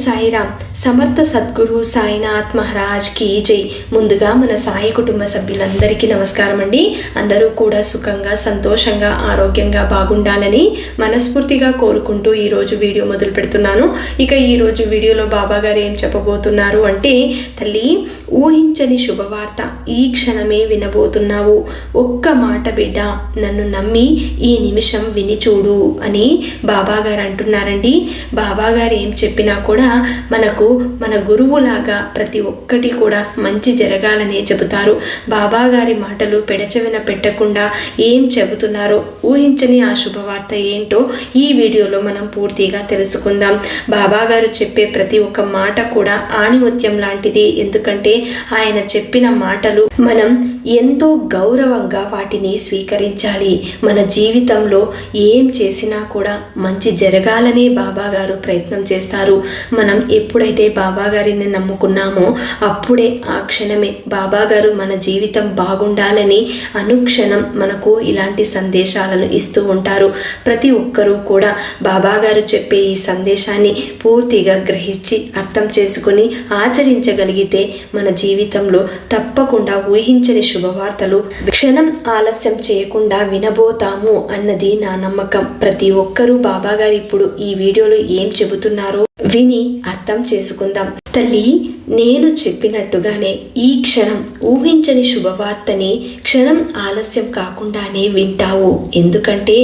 సాయిరామ్. సమర్థ సద్గురు సాయినాథ్ మహారాజ్ కి జై. ముందుగా మన సాయి కుటుంబ సభ్యులందరికీ నమస్కారం అండి. అందరూ కూడా సుఖంగా, సంతోషంగా, ఆరోగ్యంగా బాగుండాలని మనస్ఫూర్తిగా కోరుకుంటూ ఈరోజు వీడియో మొదలు పెడుతున్నాను. ఇక ఈరోజు వీడియోలో బాబా గారు ఏం చెప్పబోతున్నారు అంటే, తల్లి ఊహించని శుభవార్త ఈ క్షణమే వినబోతున్నావు. ఒక్క మాట బిడ్డ, నన్ను నమ్మి ఈ నిమిషం విని చూడు అని బాబా గారు అంటున్నారండి. బాబా గారు ఏం చెప్పినా కూడా మనకు మన గురువులాగా ప్రతి ఒక్కటి కూడా మంచి జరగాలనే చెబుతారు. బాబా గారి మాటలు పెడచెవిన పెట్టకుండా ఏం చెబుతున్నారో, ఊహించని ఆ శుభవార్త ఏంటో ఈ వీడియోలో మనం పూర్తిగా తెలుసుకుందాం. బాబా గారు చెప్పే ప్రతి ఒక్క మాట కూడా ఆణిముత్యం లాంటిది. ఎందుకంటే ఆయన చెప్పిన మాటలు మనం ఎంతో గౌరవంగా వాటిని స్వీకరించాలి. మన జీవితంలో ఏం చేసినా కూడా మంచి జరగాలనే బాబా గారు ప్రయత్నం చేస్తారు. మనం ఎప్పుడైతే బాబా గారిని నమ్ముకున్నామో అప్పుడే ఆ క్షణమే బాబా గారు మన జీవితం బాగుండాలని అనుక్షణం మనకు ఇలాంటి సందేశాలను ఇస్తూ ఉంటారు. ప్రతి ఒక్కరూ కూడా బాబా గారు చెప్పే ఈ సందేశాన్ని పూర్తిగా గ్రహించి అర్థం చేసుకుని ఆచరించగలిగితే మన జీవితంలో తప్పకుండా ఊహించని శుభవార్తలు క్షణం ఆలస్యం చేయకుండా వినబోతాము అన్నది నా నమ్మకం. ప్రతి ఒక్కరూ బాబా గారు ఇప్పుడు ఈ వీడియోలో ఏం చెబుతున్నారో విని అర్థం చేసుకుందాం. తల్లి, నేను చెప్పినట్టుగానే ఈ క్షణం ఊహించని శుభవార్తని క్షణం ఆలస్యం కాకుండానే వింటావు. ఎందుకంటే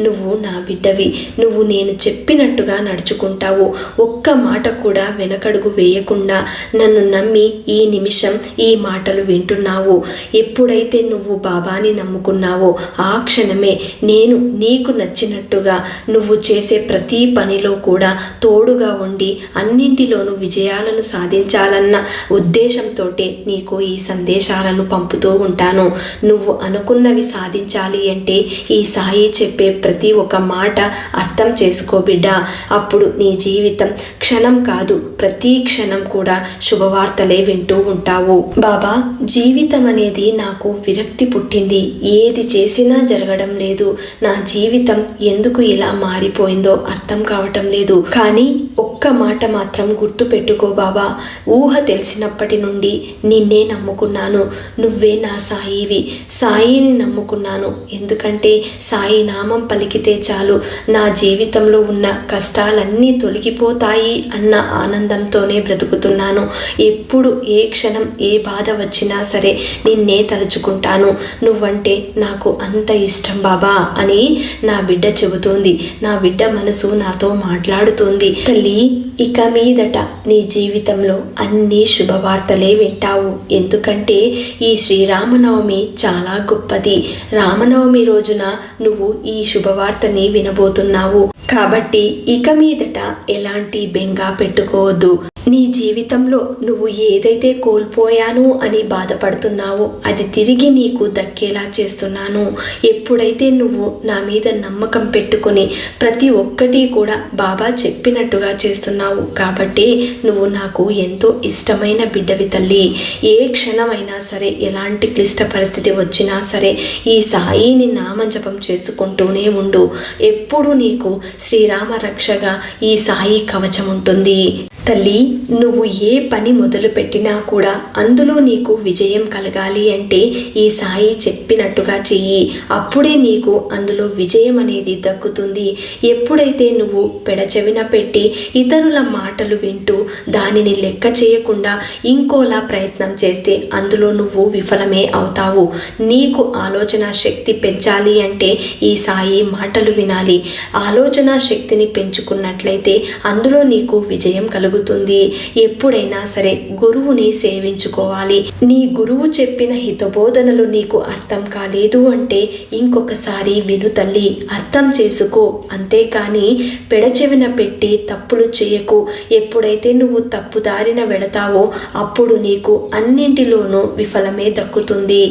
నువ్వు నా బిడ్డవి. నువ్వు నేను చెప్పినట్టుగా నడుచుకుంటావు. ఒక్క మాట కూడా వెనకడుగు వేయకుండా నన్ను నమ్మి ఈ నిమిషం ఈ మాటలు వింటున్నావు. ఎప్పుడైతే నువ్వు బాబాని నమ్ముకున్నావో ఆ క్షణమే నేను నీకు నచ్చినట్టుగా నువ్వు చేసే ప్రతి పనిలో కూడా తోడుగా ఉండి అన్నింటిలోనూ విజయాలను సాధించాలన్న ఉద్దేశంతో నీకు ఈ సందేశాలను పంపుతూ ఉంటాను. నువ్వు అనుకున్నవి సాధించాలి అంటే ఈ సాయి చెప్పే ప్రతి ఒక్క మాట అర్థం చేసుకో బిడ్డ. అప్పుడు నీ జీవితం క్షణం కాదు, ప్రతి క్షణం కూడా శుభవార్తలే వింటూ ఉంటావు. బాబా, జీవితం అనేది నాకు విరక్తి పుట్టింది. ఏది చేసినా జరగడం లేదు. నా జీవితం ఎందుకు ఇలా మారిపోయిందో అర్థం కావటం లేదు. కానీ ఒక్క మాట మాత్రం గుర్తు పెట్టుకో బాబా, ఊహ తెలిసినప్పటి నుండి నిన్నే నమ్ముకున్నాను. నువ్వే నా సాయివి. సాయిని నమ్ముకున్నాను. ఎందుకంటే సాయి నామం పలికితే చాలు నా జీవితంలో ఉన్న కష్టాలన్నీ తొలగిపోతాయి అన్న ఆనందంతోనే బ్రతుకుతున్నాను. ఎప్పుడు ఏ క్షణం ఏ బాధ వచ్చినా సరే నిన్నే తలుచుకుంటాను. నువ్వంటే నాకు అంత ఇష్టం బాబా అని నా బిడ్డ చెబుతోంది. నా బిడ్డ మనసు నాతో మాట్లాడుతోంది. తల్లి, ఇక మీదట నీ జీవితంలో అన్ని శుభవార్తలే వింటావు. ఎందుకంటే ఈ శ్రీరామనవమి చాలా గొప్పది. రామనవమి రోజున నువ్వు ఈ శుభవార్తని వినబోతున్నావు. కాబట్టి ఇక మీదట ఎలాంటి బెంగ పెట్టుకోవద్దు. నీ జీవితంలో నువ్వు ఏదైతే కోల్పోయాను అని బాధపడుతున్నావో అది తిరిగి నీకు దక్కేలా చేస్తున్నాను. ఎప్పుడైతే నువ్వు నా మీద నమ్మకం పెట్టుకొని ప్రతి ఒక్కటి కూడా బాబా చెప్పినట్టుగా చేస్తున్నావు కాబట్టి నువ్వు నాకు ఎంతో ఇష్టమైన బిడ్డవి తల్లి. ఏ క్షణమైనా సరే, ఎలాంటి క్లిష్ట పరిస్థితి వచ్చినా సరే ఈ సాయిని నామజపం చేసుకుంటూనే ఉండు. ఎప్పుడు నీకు శ్రీరామ రక్షగా ఈ సాయి కవచం ఉంటుంది. తల్లి, నువ్వు ఏ పని మొదలు పెట్టినా కూడా అందులో నీకు విజయం కలగాలి అంటే ఈ సాయి చెప్పినట్టుగా చెయ్యి. అప్పుడే నీకు అందులో విజయం అనేది దక్కుతుంది. ఎప్పుడైతే నువ్వు పెడచెవిన పెట్టి ఇతరుల మాటలు వింటూ దానిని లెక్క చేయకుండా ఇంకోలా ప్రయత్నం చేస్తే అందులో నువ్వు విఫలమే అవుతావు. నీకు ఆలోచన శక్తి పెంచాలి అంటే ఈ సాయి మాటలు వినాలి. ఆలోచన శక్తిని పెంచుకున్నట్లయితే అందులో నీకు విజయం కలుగుతుంది. ఎప్పుడైనా సరే గురువుని సేవించుకోవాలి. నీ గురువు చెప్పిన హితబోధనలు నీకు అర్థం కాలేదు అంటే ఇంకొకసారి విను తల్లి, అర్థం చేసుకో. అంతేకాని పెడచెవిన పెట్టి తప్పులు చేయకు. ఎప్పుడైతే నువ్వు తప్పుదారిన వెళతావో అప్పుడు నీకు అన్నింటిలోనూ విఫలమే దక్కుతుంది.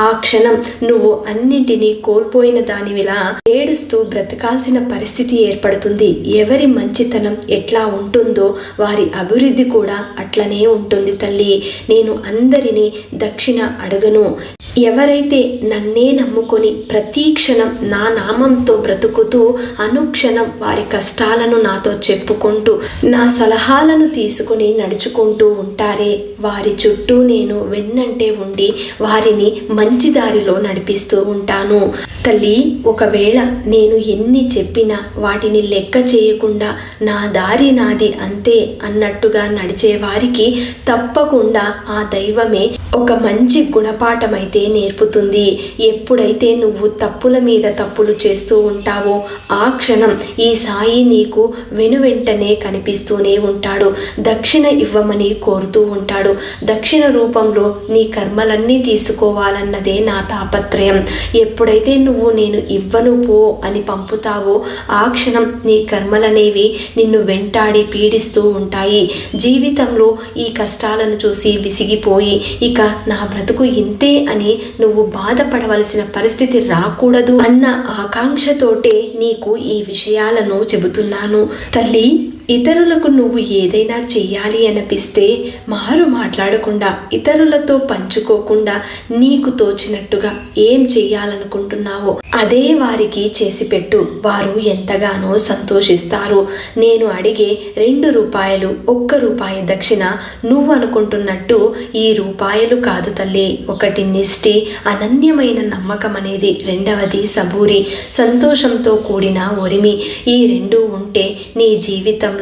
ఆ క్షణం నువ్వు అన్నింటినీ కోల్పోయిన దానివిలా ఏడుస్తూ బ్రతకాల్సిన పరిస్థితి ఏర్పడుతుంది. ఎవరి మంచితనం ఎట్లా ఉంటుందో వారి వారి అభివృద్ధి కూడా అట్లనే ఉంటుంది తల్లి. నేను అందరినీ దక్షిణ అడగను. ఎవరైతే నన్నే నమ్ముకొని ప్రతి క్షణం నా నామంతో బ్రతుకుతూ అనుక్షణం వారి కష్టాలను నాతో చెప్పుకుంటూ నా సలహాలను తీసుకుని నడుచుకుంటూ ఉంటారే, వారి చుట్టూ నేను వెన్నంటే ఉండి వారిని మంచి దారిలో నడిపిస్తూ ఉంటాను. తల్లి, ఒకవేళ నేను ఎన్ని చెప్పినా వాటిని లెక్క చేయకుండా నా దారి నాది అంతే అన్నట్టుగా నడిచే వారికి తప్పకుండా ఆ దైవమే ఒక మంచి గుణపాఠమైతే నేర్పుతుంది. ఎప్పుడైతే నువ్వు తప్పుల మీద తప్పులు చేస్తూ ఉంటావో ఆ క్షణం ఈ సాయి నీకు వెనువెంటనే కనిపిస్తూనే ఉంటాడు. దక్షిణ ఇవ్వమని కోరుతూ ఉంటాడు. దక్షిణ రూపంలో నీ కర్మలన్నీ తీసుకోవాలన్నదే నా తాపత్రయం. ఎప్పుడైతే నువ్వు నేను ఇవ్వను పో అని పంపుతావో ఆ క్షణం నీ కర్మలనేవి నిన్ను వెంటాడి పీడిస్తూ ఉంటాయి. జీవితంలో ఈ కష్టాలను చూసి విసిగిపోయి ఇక నా బ్రతుకు ఇంతే అని నువ్వు బాధపడవలసిన పరిస్థితి రాకూడదు అన్న ఆకాంక్షతోటే నీకు ఈ విషయాలను చెబుతున్నాను తల్లి. ఇతరులకు నువ్వు ఏదైనా చెయ్యాలి అనిపిస్తే మారు మాట్లాడకుండా, ఇతరులతో పంచుకోకుండా నీకు తోచినట్టుగా ఏం చెయ్యాలనుకుంటున్నావో అదే వారికి చేసి పెట్టు. వారు ఎంతగానో సంతోషిస్తారు. నేను అడిగే 2 రూపాయలు, 1 రూపాయి దక్షిణ నువ్వు అనుకుంటున్నట్టు ఈ రూపాయలు కాదు తల్లి. ఒకటి నిష్ఠి, అనన్యమైన నమ్మకం అనేది, రెండవది సబూరి, సంతోషంతో కూడిన ఒరిమి. ఈ 2 ఉంటే నీ జీవితం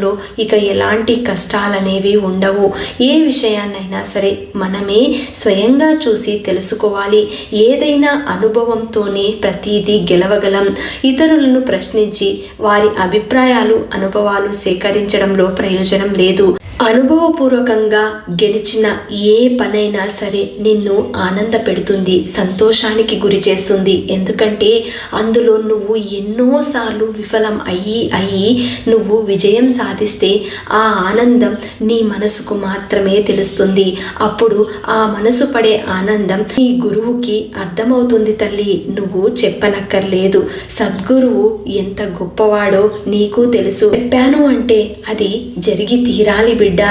ఇక ఎలాంటి కష్టాలనేవి ఉండవు. ఏ విషయాన్నైనా సరే మనమే స్వయంగా చూసి తెలుసుకోవాలి. ఏదైనా అనుభవంతోనే ప్రతిదీ గెలవగలం. ఇతరులను ప్రశ్నించి వారి అభిప్రాయాలు, అనుభవాలు సేకరించడంలో ప్రయోజనం లేదు. అనుభవపూర్వకంగా గెలిచిన ఏ పనైనా సరే నిన్ను ఆనంద పెడుతుంది, సంతోషానికి గురి చేస్తుంది. ఎందుకంటే అందులో నువ్వు ఎన్నోసార్లు విఫలం అయ్యి నువ్వు విజయం సాధిస్తే ఆ ఆనందం నీ మనసుకు మాత్రమే తెలుస్తుంది. అప్పుడు ఆ మనసు పడే ఆనందం నీ గురువుకి అర్థమవుతుంది తల్లి. నువ్వు చెప్పనక్కర్లేదు. సద్గురువు ఎంత గొప్పవాడో నీకు తెలుసు. చెప్పాను అంటే అది జరిగి తీరాలి బిడ్డ.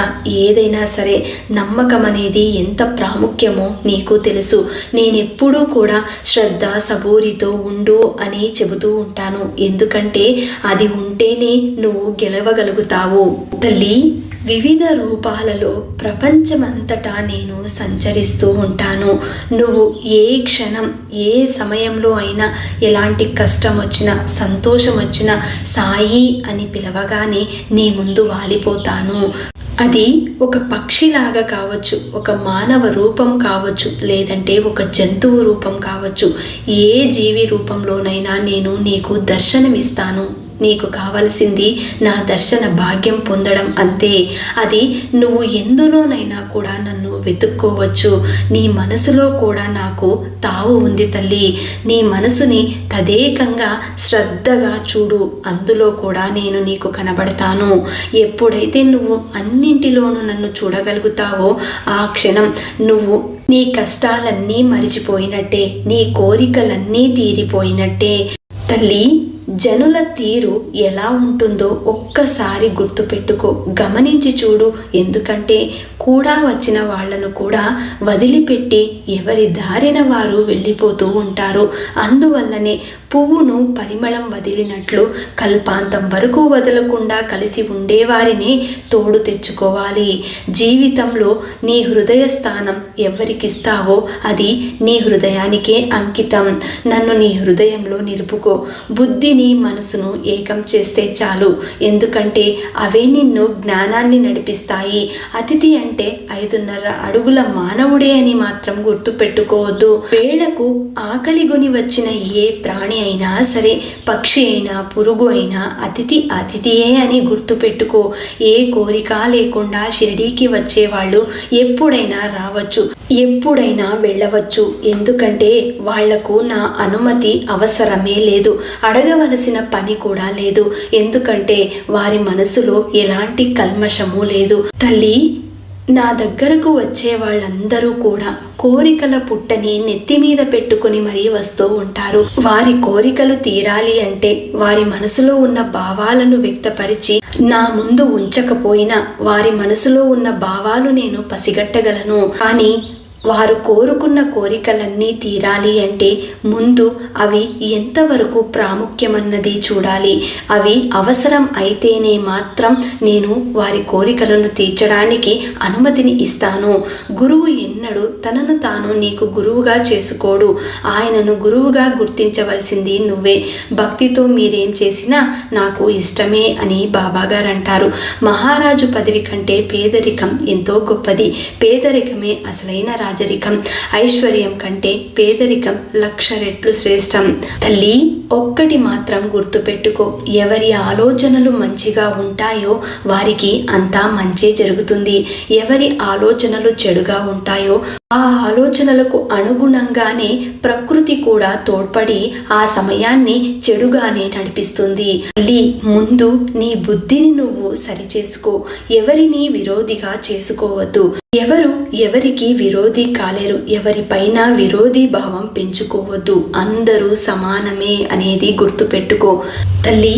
ఏదైనా సరే నమ్మకం అనేది ఎంత ప్రాముఖ్యమో నీకు తెలుసు. నేనెప్పుడూ కూడా శ్రద్ధ సబూరితో ఉండు అని చెబుతూ ఉంటాను. ఎందుకంటే అది ఉంటేనే నువ్వు గెలవగలుగుతావు తల్లి. వివిధ రూపాలలో ప్రపంచమంతటా నేను సంచరిస్తూ ఉంటాను. నువ్వు ఏ క్షణం ఏ సమయంలో అయినా ఎలాంటి కష్టం వచ్చినా సంతోషం వచ్చినా సాయి అని పిలవగానే నీ ముందు వాలిపోతాను. అది ఒక పక్షిలాగా కావచ్చు, ఒక మానవ రూపం కావచ్చు, లేదంటే ఒక జంతువు రూపం కావచ్చు. ఏ జీవి రూపంలోనైనా నేను నీకు దర్శనమిస్తాను. నీకు కావలసింది నా దర్శన భాగ్యం పొందడం అంతే. అది నువ్వు ఎందులోనైనా కూడా నన్ను వెతుక్కోవచ్చు. నీ మనసులో కూడా నాకు తావు ఉంది తల్లి. నీ మనసుని తదేకంగా శ్రద్ధగా చూడు, అందులో కూడా నేను నీకు కనబడతాను. ఎప్పుడైతే నువ్వు అన్నింటిలోనూ నన్ను చూడగలుగుతావో ఆ క్షణం నువ్వు నీ కష్టాలన్నీ మరిచిపోయినట్టే, నీ కోరికలన్నీ తీరిపోయినట్టే తల్లి. జనుల తీరు ఎలా ఉంటుందో ఒక్కసారి గుర్తుపెట్టుకో, గమనించి చూడు. ఎందుకంటే కూడా వచ్చిన వాళ్లను కూడా వదిలిపెట్టి ఎవరి దారిన వారు వెళ్ళిపోతూ ఉంటారు. అందువల్లనే పువ్వును పరిమళం వదిలినట్లు కల్పాంతం వరకు వదలకుండా కలిసి ఉండేవారిని తోడు తెచ్చుకోవాలి. జీవితంలో నీ హృదయ స్థానం ఎవరికిస్తావో అది నీ హృదయానికే అంకితం. నన్ను నీ హృదయంలో నిలుపుకో. బుద్ధిని మనసును ఏకం చేస్తే చాలు. ఎందుకంటే అవే నిన్ను జ్ఞానాన్ని నడిపిస్తాయి. అతిథి అంటే 5.5 అడుగుల మానవుడే అని మాత్రం గుర్తు పెట్టుకోవద్దు. వేళకు ఆకలిగొని వచ్చిన ఏ ప్రాణి అయినా సరే, పక్షి అయినా పురుగు అయినా అతిథియే అని గుర్తు పెట్టుకో. ఏ కోరిక లేకుండా షిరిడీకి వచ్చేవాళ్ళు ఎప్పుడైనా రావచ్చు, ఎప్పుడైనా వెళ్ళవచ్చు. ఎందుకంటే వాళ్లకు నా అనుమతి అవసరమే లేదు, అడగవలసిన పని కూడా లేదు. ఎందుకంటే వారి మనసులో ఎలాంటి కల్మషము లేదు తల్లి. నా దగ్గరకు వచ్చే వాళ్ళందరూ కూడా కోరికల పుట్టని నెత్తి మీద పెట్టుకుని మరీ వస్తూ ఉంటారు. వారి కోరికలు తీరాలి అంటే వారి మనసులో ఉన్న భావాలను వ్యక్తపరిచి నా ముందు ఉంచకపోయినా వారి మనసులో ఉన్న భావాలు నేను పసిగట్టగలను. కానీ వారు కోరుకున్న కోరికలన్నీ తీరాలి అంటే ముందు అవి ఎంతవరకు ప్రాముఖ్యమన్నది చూడాలి. అవి అవసరం అయితేనే మాత్రం నేను వారి కోరికలను తీర్చడానికి అనుమతిని ఇస్తాను. గురువు ఎన్నడూ తనను తాను నీకు గురువుగా చేసుకోడు. ఆయనను గురువుగా గుర్తించవలసింది నువ్వే. భక్తితో మీరేం చేసినా నాకు ఇష్టమే అని బాబాగారు అంటారు. మహారాజు పదవి కంటే పేదరికం ఎంతో గొప్పది. పేదరికమే అసలైన రాజరికం. ఐశ్వర్యం కంటే పేదరికం 1,00,000 రెట్లు శ్రేష్టం. తల్లి, ఒక్కటి మాత్రం గుర్తుపెట్టుకో, ఎవరి ఆలోచనలు మంచిగా ఉంటాయో వారికి అంతా మంచే జరుగుతుంది. ఎవరి ఆలోచనలు చెడుగా ఉంటాయో ఆ ఆలోచనలకు అనుగుణంగానే ప్రకృతి కూడా తోడ్పడి ఆ సమయాన్ని చెడుగానే నడిపిస్తుంది. తల్లి, ముందు నీ బుద్ధిని నువ్వు సరిచేసుకో. ఎవరిని విరోధిగా చేసుకోవద్దు. ఎవరు ఎవరికి విరోధి కాలేరు. ఎవరిపైన విరోధి భావం పెంచుకోవద్దు. అందరూ సమానమే అనేది గుర్తుపెట్టుకో. తల్లి,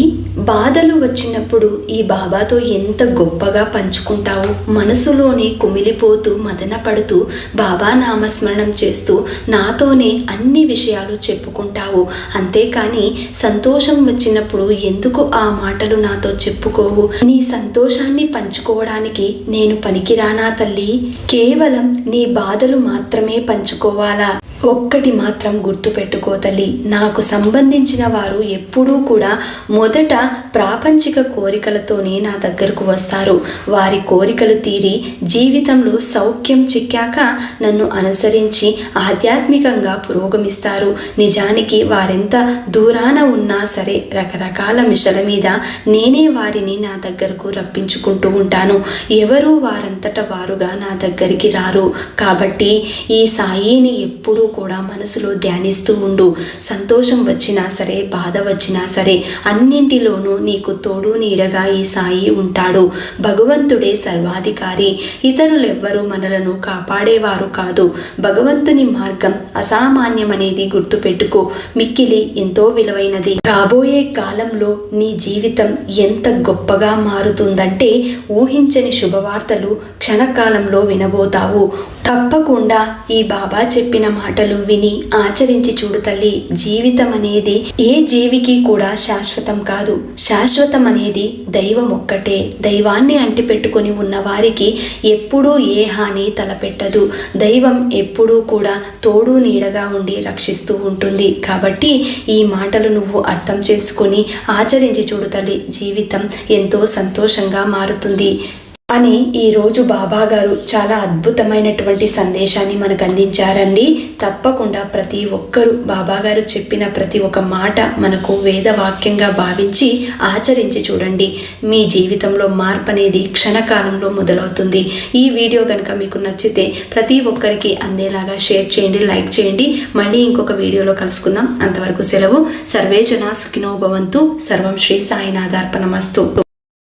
బాధలు వచ్చినప్పుడు ఈ బాబాతో ఎంత గొప్పగా పంచుకుంటావు. మనసులోనే కుమిలిపోతూ మదన పడుతూ బాబా నామస్మరణం చేస్తూ నాతోనే అన్ని విషయాలు చెప్పుకుంటావు. అంతేకాని సంతోషం వచ్చినప్పుడు ఎందుకు ఆ మాటలు నాతో చెప్పుకోవు? నీ సంతోషాన్ని పంచుకోవడానికి నేను పనికిరానా తల్లి? కేవలం నీ బాధలు మాత్రమే పంచుకోవాలా? ఒక్కటి మాత్రం గుర్తుపెట్టుకో తల్లి, నాకు సంబంధించిన వారు ఎప్పుడూ కూడా మొదట ప్రాపంచిక కోరికలతోనే నా దగ్గరకు వస్తారు. వారి కోరికలు తీరి జీవితంలో సౌఖ్యం చిక్కాక నన్ను అనుసరించి ఆధ్యాత్మికంగా పురోగమిస్తారు. నిజానికి వారెంత దూరాన ఉన్నా సరే రకరకాల మిషల మీద నేనే వారిని నా దగ్గరకు రప్పించుకుంటూ ఉంటాను. ఎవరూ వారంతట వారుగా నా దగ్గరికి రారు. కాబట్టి ఈ సాయిని ఎప్పుడూ కూడా మనసులో ధ్యానిస్తూ ఉండు. సంతోషం వచ్చినా సరే, బాధ వచ్చినా సరే, అన్నింటిలోనూ నీకు తోడు నీడగా ఈ సాయి ఉంటాడు. భగవంతుడే సర్వాధికారి. ఇతరులెవ్వరూ మనలను కాపాడేవారు కాదు. భగవంతుని మార్గం అసామాన్యమనేది గుర్తుపెట్టుకో. మిక్కిలి ఎంతో విలువైనది. రాబోయే కాలంలో నీ జీవితం ఎంత గొప్పగా మారుతుందంటే ఊహించని శుభవార్తలు క్షణకాలంలో వినబోతావు. తప్పకుండా ఈ బాబా చెప్పిన మాటలు విని ఆచరించి చూడు తల్లి. జీవితం అనేది ఏ జీవికి కూడా శాశ్వతం కాదు. శాశ్వతం అనేది దైవం ఒక్కటే. దైవాన్ని అంటిపెట్టుకుని ఉన్న వారికి ఎప్పుడూ ఏ హాని తలపెట్టదు. దైవం ఎప్పుడూ కూడా తోడు నీడగా ఉండి రక్షిస్తూ ఉంటుంది. కాబట్టి ఈ మాటలు నువ్వు అర్థం చేసుకొని ఆచరించి చూడు తల్లి. జీవితం ఎంతో సంతోషంగా మారుతుంది అని ఈరోజు బాబా గారు చాలా అద్భుతమైనటువంటి సందేశాన్ని మనకు అందించారండి. తప్పకుండా ప్రతి ఒక్కరూ బాబా గారు చెప్పిన ప్రతి ఒక్క మాట మనకు వేదవాక్యంగా భావించి ఆచరించి చూడండి. మీ జీవితంలో మార్పు అనేది క్షణకాలంలో మొదలవుతుంది. ఈ వీడియో కనుక మీకు నచ్చితే ప్రతి ఒక్కరికి అందేలాగా షేర్ చేయండి, లైక్ చేయండి. మళ్ళీ ఇంకొక వీడియోలో కలుసుకుందాం. అంతవరకు సెలవు. సర్వే జనా సుఖినో భవంతు. సర్వం శ్రీ సాయినాథార్పణమస్తు.